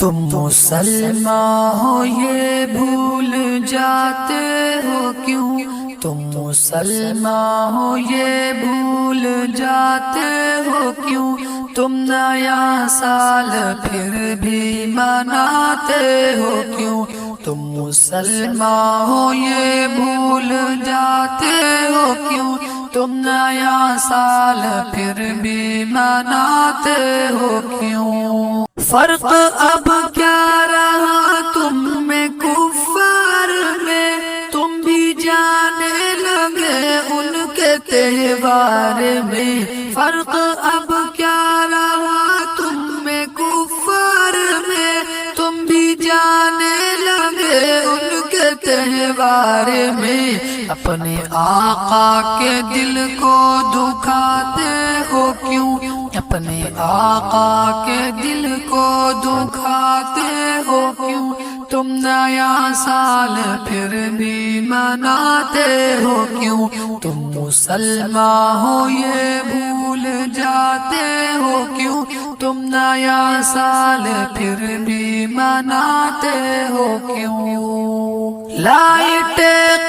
تم مسلمان ہو یہ بھول جاتے ہو کیوں؟ تم مسلمان ہو یہ بھول جاتے ہو کیوں؟ تم نیا سال پھر بھی مناتے ہو کیوں؟ تم مسلمان ہو یہ بھول جاتے ہو کیوں؟ تم نیا سال پھر بھی مناتے ہو کیوں؟ فرق اب کیا رہا تم میں کفار میں، تم بھی جانے لگے ان کے تہوار میں۔ فرق اب کیا رہا تم میں کفار میں، تم بھی جانے لگے ان کے تہوار میں۔ اپنے آقا کے دل کو دکھاتے ہو کیوں؟ اپنے آقا کے دل کو دکھاتے ہو کیوں؟ تم نیا سال پھر بھی مناتے ہو کیوں؟ تم مسلمان ہو یہ بھول جاتے ہو کیوں؟ تم نیا سال پھر بھی مناتے ہو کیوں؟ لائٹ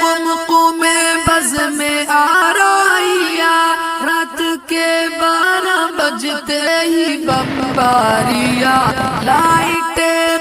قمقم بز میں آرائیا، رات کے 12 بجتے ہی بمباریا۔ لائٹ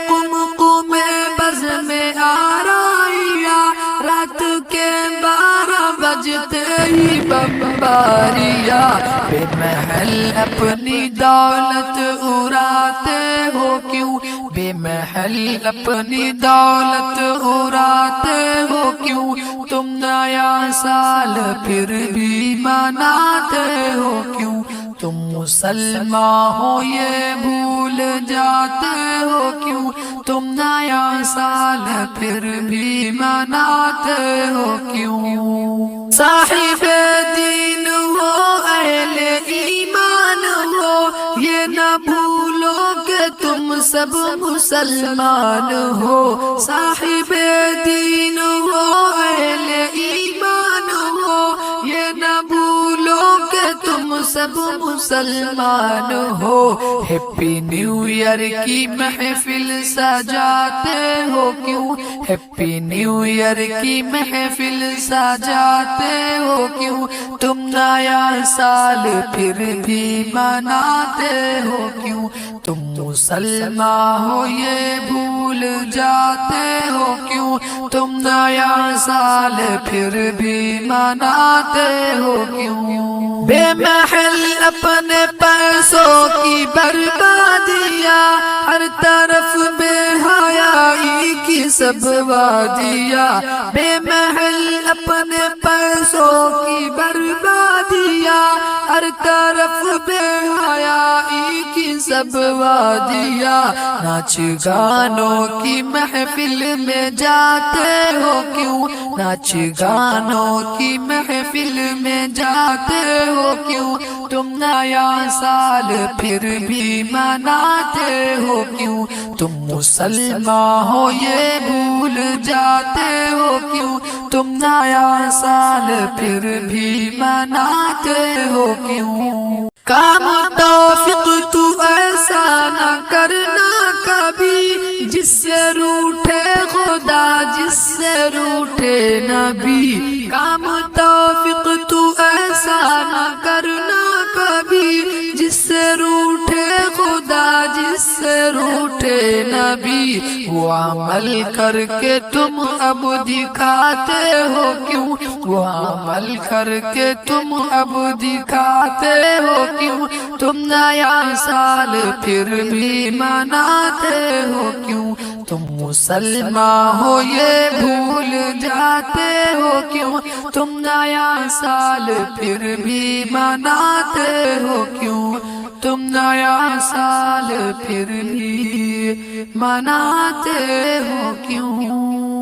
قمقم بز میں آرائیا، رات کے 12 بجتے ہی بمباریا۔ بے محل اپنی دولت اڑاتے ہو کیوں؟ بے محل اپنی دولت اڑاتے ہو کیوں؟ تم نیا سال پھر بھی مناتے ہو کیوں؟ تم مسلمان ہو یہ بھول جاتے ہو کیوں؟ تم نیا سال پھر بھی مناتے ہو کیوں؟ صاحب دین ہو اہل ایمان ہو، یہ نہ بھولو کہ تم سب مسلمان ہو۔ صاحب دین ہو اہل ایمان ہو، یہ نہ بھولو کہ تم سب مسلمان ہو۔ ہیپی نیو ایئر کی محفل سجاتے ہو کیوں؟ ہیپی نیو ایئر کی محفل سجاتے ہو کیوں؟ تم نیا سال پھر بھی مناتے ہو کیوں؟ تم مسلمان ہو یہ بھول جاتے ہو کیوں؟ تم نیا سال پھر بھی مناتے ہو کیوں؟ بے محل اپنے پیسوں کی بربادیاں، ہر طرف بے حیائی کی سب وادیاں۔ بے محل اپنے پیسوں کی بربادیاں، ہر طرف بے حیائی کی سب وادیاں۔ ناچ گانوں کی محفل میں جاتے ہو کیوں؟ ناچ گانوں کی محفل میں جاتے ہو کیوں؟ تم نیا سال پھر بھی مناتے ہو کیوں؟ تم مسلمان ہو یہ بھول جاتے ہو کیوں؟ تم نیا سال پھر بھی مناتے ہو کیوں؟ کام توفیق تو ایسا نہ کرنا کبھی، جس سے روٹھے خدا جس سے روٹھے نبی۔ کام توفیق تو ایسا نہ کرنا کبھی، جس سے روٹھے خدا جس سے روٹھے نبی۔ وہ عمل کر کے تم اب دکھاتے ہو کیوں؟ وہ عمل کر کے تم اب دکھاتے ہو کیوں؟ تم نیا سال پھر بھی مناتے ہو کیوں؟ تم مسلمان ہو یہ بھول جاتے ہو کیوں؟ تم نیا سال پھر بھی مناتے ہو کیوں؟ تم نیا سال پھر بھی مناتے ہو کیوں؟